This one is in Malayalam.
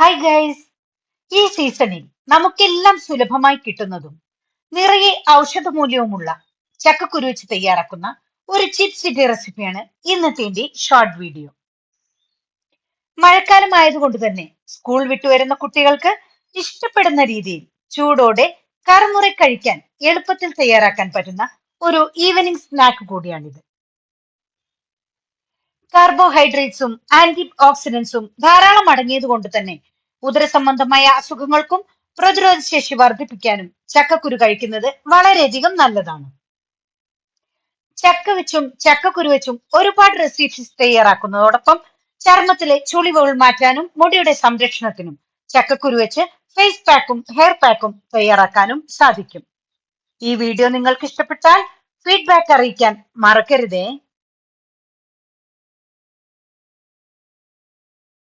Hi guys. ഈ സീസണിൽ നമുക്കെല്ലാം സുലഭമായി കിട്ടുന്നതും നിറയെ ഔഷധമൂല്യവുമുള്ള ചക്കക്കുരു വെച്ച് തയ്യാറാക്കുന്ന ഒരു ചിപ്സിന്റെ റെസിപ്പിയാണ് ഇന്നത്തെ എന്റെ ഷോർട്ട് വീഡിയോ. മഴക്കാലം ആയതുകൊണ്ട് തന്നെ സ്കൂൾ വിട്ടുവരുന്ന കുട്ടികൾക്ക് ഇഷ്ടപ്പെടുന്ന രീതിയിൽ ചൂടോടെ കറമുറെ കഴിക്കാൻ എളുപ്പത്തിൽ തയ്യാറാക്കാൻ പറ്റുന്ന ഒരു ഈവനിങ് സ്നാക്ക് കൂടിയാണിത്. കാർബോഹൈഡ്രേറ്റ്സും ആന്റി ഓക്സിഡന്റ്സും ധാരാളം അടങ്ങിയത് കൊണ്ട് തന്നെ ഉദരസംബന്ധമായ അസുഖങ്ങൾക്കും പ്രതിരോധ ശേഷി വർദ്ധിപ്പിക്കാനും ചക്കക്കുരു കഴിക്കുന്നത് വളരെയധികം നല്ലതാണ്. ചക്ക വെച്ചും ചക്കക്കുരു വെച്ചും ഒരുപാട് റെസിപ്പീസ് തയ്യാറാക്കുന്നതോടൊപ്പം ചർമ്മത്തിലെ ചുളിവുകൾ മാറ്റാനും മുടിയുടെ സംരക്ഷണത്തിനും ചക്കക്കുരു വെച്ച് ഫേസ് പാക്കും ഹെയർ പാക്കും തയ്യാറാക്കാനും സാധിക്കും. ഈ വീഡിയോ നിങ്ങൾക്ക് ഇഷ്ടപ്പെട്ടാൽ ഫീഡ്ബാക്ക് അറിയിക്കാൻ മറക്കരുതേ.